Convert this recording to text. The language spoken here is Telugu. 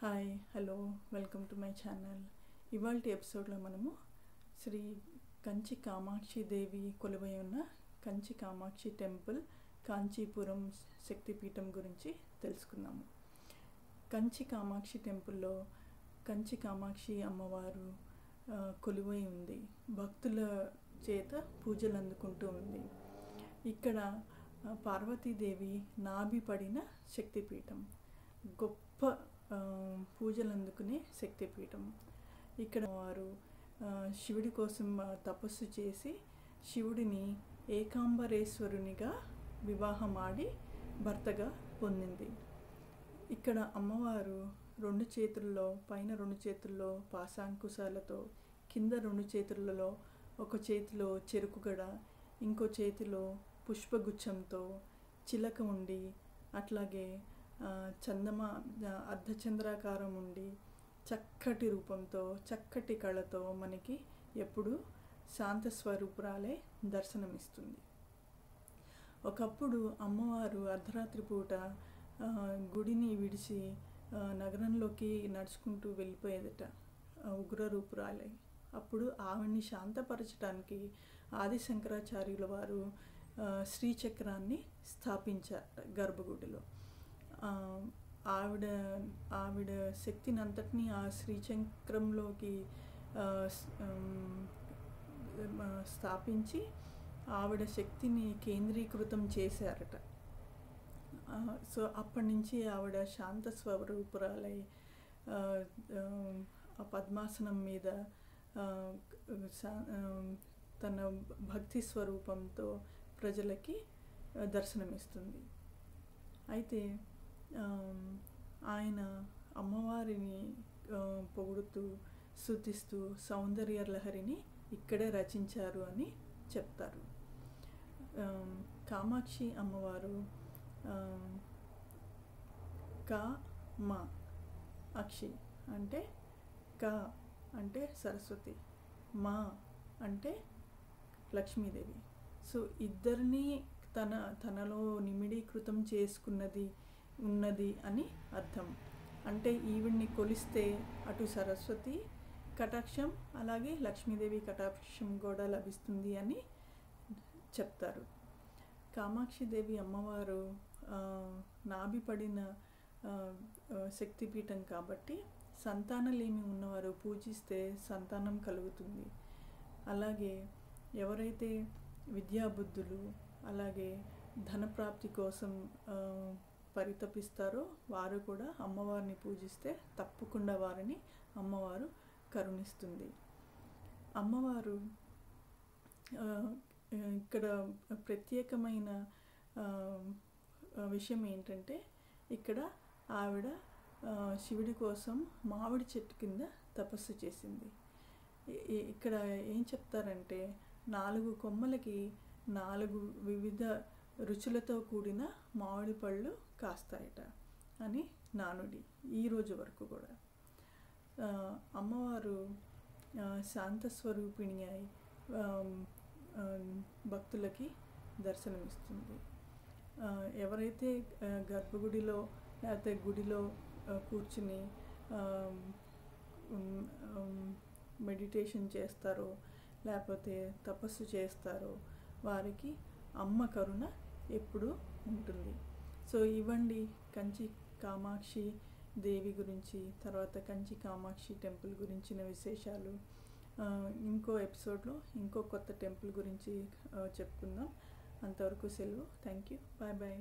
Hi hello welcome to my channel. ఇవాల్టి ఎపిసోడ్లో మనము శ్రీ కంచి కామాక్షి దేవి కొలువై ఉన్న కంచి కామాక్షి టెంపుల్ కాంచీపురం శక్తిపీఠం గురించి తెలుసుకుందాము. కంచి కామాక్షి టెంపుల్లో కంచి కామాక్షి అమ్మవారు కొలువై ఉంది. భక్తుల చేత పూజలు అందుకుంటూ ఉంది. ఇక్కడ పార్వతీదేవి నాభి పడిన శక్తిపీఠం, గొప్ప పూజలు అందుకునే శక్తిపీఠం. ఇక్కడ వారు శివుడి కోసం తపస్సు చేసి శివుడిని ఏకాంబరేశ్వరునిగా వివాహం ఆడి భర్తగా పొందింది. ఇక్కడ అమ్మవారు రెండు చేతుల్లో, పైన రెండు చేతుల్లో పాశాంకుశాలతో, కింద రెండు చేతులలో ఒక చేతిలో చెరుకుగడ, ఇంకో చేతిలో పుష్పగుచ్చంతో చిలక ఉండి, అట్లాగే అర్ధచంద్రాకారం ఉండి చక్కటి రూపంతో, చక్కటి కళతో మనకి ఎప్పుడు శాంత స్వరూపురాలే దర్శనమిస్తుంది. ఒకప్పుడు అమ్మవారు అర్ధరాత్రి పూట గుడిని విడిచి నగరంలోకి నడుచుకుంటూ వెళ్ళిపోయేదట, ఉగ్రరూపురాలే. అప్పుడు ఆవిడ్ని శాంతపరచడానికి ఆది శంకరాచార్యుల వారు శ్రీచక్రాన్ని స్థాపించారట గర్భగుడిలో. ఆవిడ శక్తిని అంతటినీ ఆ శ్రీచక్రంలోకి స్థాపించి ఆవిడ శక్తిని కేంద్రీకృతం చేశారట. సో అప్పటి నుంచి ఆవిడ శాంత స్వరూపురాలై ఆ పద్మాసనం మీద తన భక్తి స్వరూపంతో ప్రజలకి దర్శనమిస్తుంది. అయితే ఆయన అమ్మవారిని పొగుడుతూ స్తుతిస్తూ సౌందర్య లహరిని ఇక్కడే రచించారు అని చెప్తారు. కామాక్షి అమ్మవారు మా అక్షి అంటే కా అంటే సరస్వతి, మా అంటే లక్ష్మీదేవి. సో ఇద్దరినీ తనలో నిమిడీకృతం ఉన్నది అని అర్థం. అంటే ఈవిడ్ని కొలిస్తే అటు సరస్వతి కటాక్షం, అలాగే లక్ష్మీదేవి కటాక్షం కూడా లభిస్తుంది అని చెప్తారు. కామాక్షిదేవి అమ్మవారు నాభి పడిన శక్తిపీఠం కాబట్టి సంతానలేమి ఉన్నవారు పూజిస్తే సంతానం కలుగుతుంది. అలాగే ఎవరైతే విద్యాబుద్ధులు, అలాగే ధనప్రాప్తి కోసం పరితపిస్తారో వారు కూడా అమ్మవారిని పూజిస్తే తప్పకుండా వారిని అమ్మవారు కరుణిస్తుంది. అమ్మవారు ఇక్కడ ప్రత్యేకమైన విషయం ఏంటంటే, ఇక్కడ ఆవిడ శివుడి కోసం మామిడి చెట్టు కింద తపస్సు చేసింది. ఇక్కడ ఏం చెప్తారంటే, 4 కొమ్మలకి 4 వివిధ రుచులతో కూడిన మామిడి పళ్ళు కాస్తాయట అని నానుడి. ఈరోజు వరకు కూడా అమ్మవారు శాంతస్వరూపిణి అయి భక్తులకి దర్శనమిస్తుంది. ఎవరైతే గర్భగుడిలో లేకపోతే గుడిలో కూర్చుని మెడిటేషన్ చేస్తారో లేకపోతే తపస్సు చేస్తారో వారికి అమ్మ కరుణ ఎప్పుడూ ఉంటుంది. సో ఇవ్వండి కంచి కామాక్షి దేవి గురించి, తర్వాత కంచి కామాక్షి టెంపుల్ గురించిన విశేషాలు. ఇంకో ఎపిసోడ్లో ఇంకో కొత్త టెంపుల్ గురించి చెప్పుకుందాం. అంతవరకు సెలవు. Thank you. Bye bye.